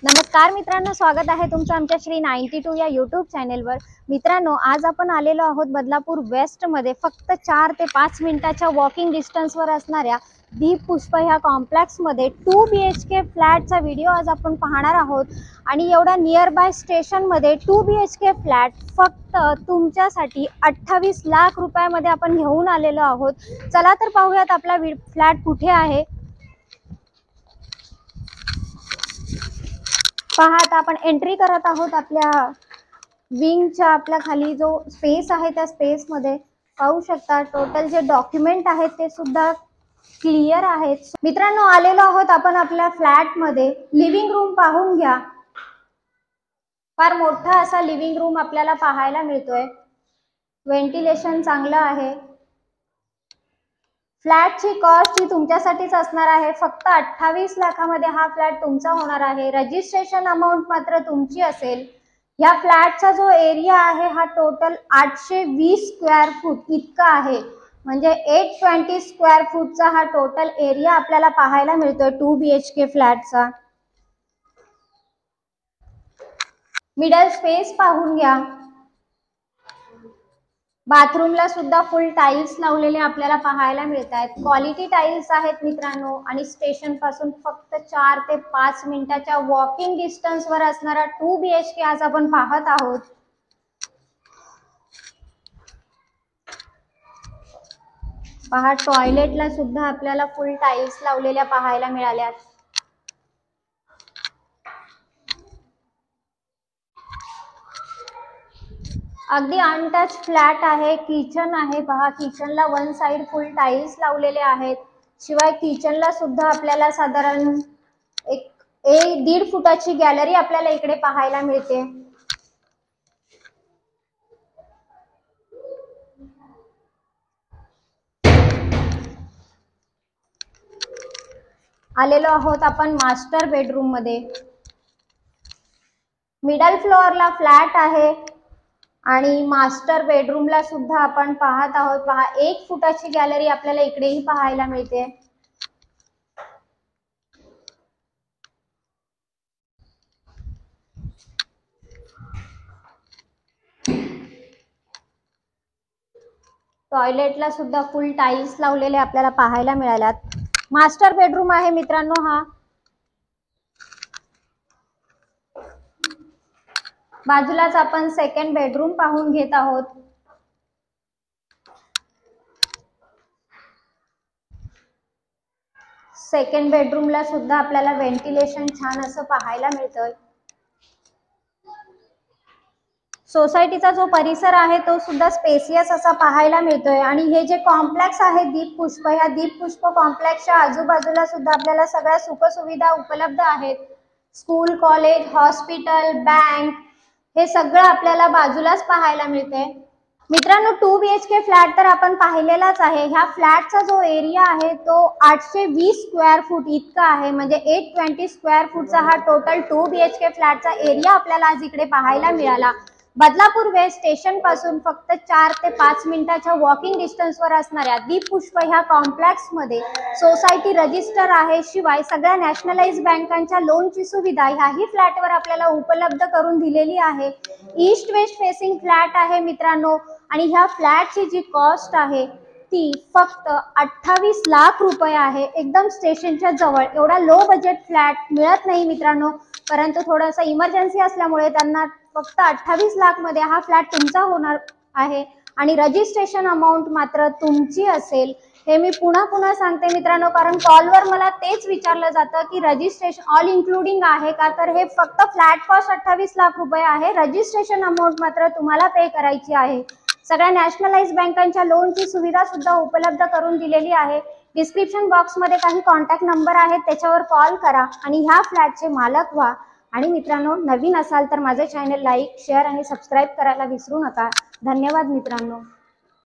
नमस्कार मित्रांनो, स्वागत आहे तुमचं आमच्या श्री 92 या यूट्यूब चॅनेलवर। मित्रांनो, आज आपण आलेलो आहोत बदलापूर वेस्ट मध्ये फक्त 4 ते 5 मिनिटाच्या वॉकिंग डिस्टन्सवर असणाऱ्या दीप पुष्प ह्या कॉम्प्लेक्स मध्ये 2 BHK फ्लॅटचा व्हिडिओ आज आपण पाहणार आहोत। आणि एवढा नियर बाय स्टेशन मध्ये 2 BHK फ्लॅट फक्त तुमच्यासाठी 28 लाख रुपयामध्ये आपण घेऊन आलेलो आहोत। चला तर पाहूयात आपला फ्लॅट कुठे आहे। पहा, आता आपण एंट्री करत आहोत आपल्या विंगच्या। आपल्या खाली जो स्पेस आहे त्या स्पेस मध्ये पाहू शकता टोटल जे डॉक्युमेंट आहेत ते सुद्धा क्लिअर आहेत। मित्रांनो, आलेलो आहोत आपण आपल्या फ्लॅट मध्ये। लिव्हिंग रूम पाहून घ्या, फार मोठा असा लिव्हिंग रूम आपल्याला पाहायला मिळतोय। व्हेंटिलेशन चांगलं आहे। फ्लॅटची कॉस्ट ही तुमच्यासाठीच असणार आहे। फक्त 28 लाखामध्ये हा फ्लॅट तुमचा होणार आहे। रजिस्ट्रेशन अमाउंट मात्र तुमची असेल। या फ्लॅटचा जो एरिया आहे हा टोटल 820 स्क्वेअर फूट इतका आहे। म्हणजे 820 स्क्वेअर फूटचा हा टोटल एरिया आपल्याला पाहायला मिळतोय 2 BHK फ्लॅटचा। मिडल स्पेस पाहून घ्या। बाथरूमला सुद्धा फुल टाइल्स लावलेले आपल्याला पाहायला मिळत आहेत। क्वालिटी टाइल्स आहेत मित्रांनो। आणि स्टेशन पासून फक्त 4 ते 5 मिनिटाच्या वॉकिंग डिस्टन्स वर असणारा 2 BHK आज आपण पाहत आहोत। पहा, टॉयलेटला सुद्धा आपल्याला फुल टाइल्स लावलेल्या पाहायला मिळाल्यात। अगदी अनटच फ्लॅट आहे। किचन आहे, पहा किचनला वन साइड फुल टाइल्स लावलेले आहेत। शिवाय किचनला सुद्धा आपल्याला साधारण 1.5 फुटाची गॅलरी आपल्याला इकडे पाहायला मिळते। आलेलो आहोत आपण मास्टर बेडरूम मध्ये। मिडल फ्लोअरला फ्लॅट आहे आणि मास्टर बेडरूमला सुद्धा आपण पाहत आहोत। पहा, 1 फुटाची गॅलरी आपल्याला इकडेही पाहायला मिळते। टॉयलेटला सुद्धा फुल टाइल्स लावलेले आपल्याला पाहायला मिळाल्यात। मास्टर बेडरूम आहे मित्रांनो हा। बाजूलाच आपण सेकंड बेडरूम पाहून घेत आहोत। सेकंड बेडरूमला सुद्धा आपल्याला व्हेंटिलेशन छान असं पाहायला मिळतंय। सोसायटीचा जो परिसर आहे तो सुद्धा स्पेसियस असा पाहायला मिळतोय। आणि हे जे कॉम्प्लेक्स आहे दीप पुष्प, या दीप पुष्प कॉम्प्लेक्सच्या आजूबाजूला सुद्धा आपल्याला सगळ्या सुखसुविधा उपलब्ध आहेत। स्कूल, कॉलेज, हॉस्पिटल, बँक हे सगळं आपल्याला बाजूलाच पाहायला मिळते। मित्रांनो, 2 BHK फ्लॅट तर आपण पाहिलेलाच आहे। ह्या फ्लॅटचा जो एरिया आहे तो 820 स्क्वेअर फूट इतका आहे। म्हणजे 820 स्क्वेअर फूटचा हा टोटल 2 BHK फ्लॅटचा एरिया आपल्याला आज इकडे पाहायला मिळाला। बदलापूर वेस्ट स्टेशन पासून फक्त 4 ते 5 मिनिटाच्या वॉकिंग डिस्टन्सवर असणाऱ्या दीप पुष्प ह्या कॉम्प्लेक्स मध्ये सोसायटी रजिस्टर आहे। शिवाय सगळ्या नॅशनलाइज बँकांच्या लोनची सुविधा ह्याही फ्लॅटवर आपल्याला उपलब्ध करून दिलेली आहे। ईस्ट वेस्ट फेसिंग फ्लॅट आहे मित्रांनो। आणि ह्या फ्लॅटची जी कॉस्ट आहे ती फक्त 28 लाख रुपये आहे। एकदम स्टेशनच्या जवळ एवढा लो बजेट फ्लॅट मिळत नाही मित्रांनो। परंतु थोडासा इमर्जन्सी असल्यामुळे त्यांना फक्त 28 लाख मध्ये हा फ्लॅट तुमचा होणार आहे। आणि रजिस्ट्रेशन अमाउंट मात्र तुमची असेल। हे मी पुन्हा सांगते मित्रांनो, कारण कॉलवर मला तेच विचारलं जातं की रजिस्ट्रेशन ऑल इन्क्लुडिंग आहे का। तर हे फक्त फ्लॅट कॉस्ट 28 लाख रुपये आहे। रजिस्ट्रेशन अमाउंट मात्र तुम्हाला पे करायची आहे। सगळ्या नॅशनलाइज बँकांच्या लोनची सुविधा सुद्धा उपलब्ध करून दिलेली आहे। डिस्क्रिप्शन बॉक्स मध्ये काही कॉन्टॅक्ट नंबर आहेत, त्याच्यावर कॉल करा आणि ह्या फ्लॅटचे मालक व्हा। आणि मित्रांनो, नवीन असाल तर माझे चॅनल लाईक, शेअर आणि सबस्क्राईब करायला विसरू नका। धन्यवाद मित्रांनो।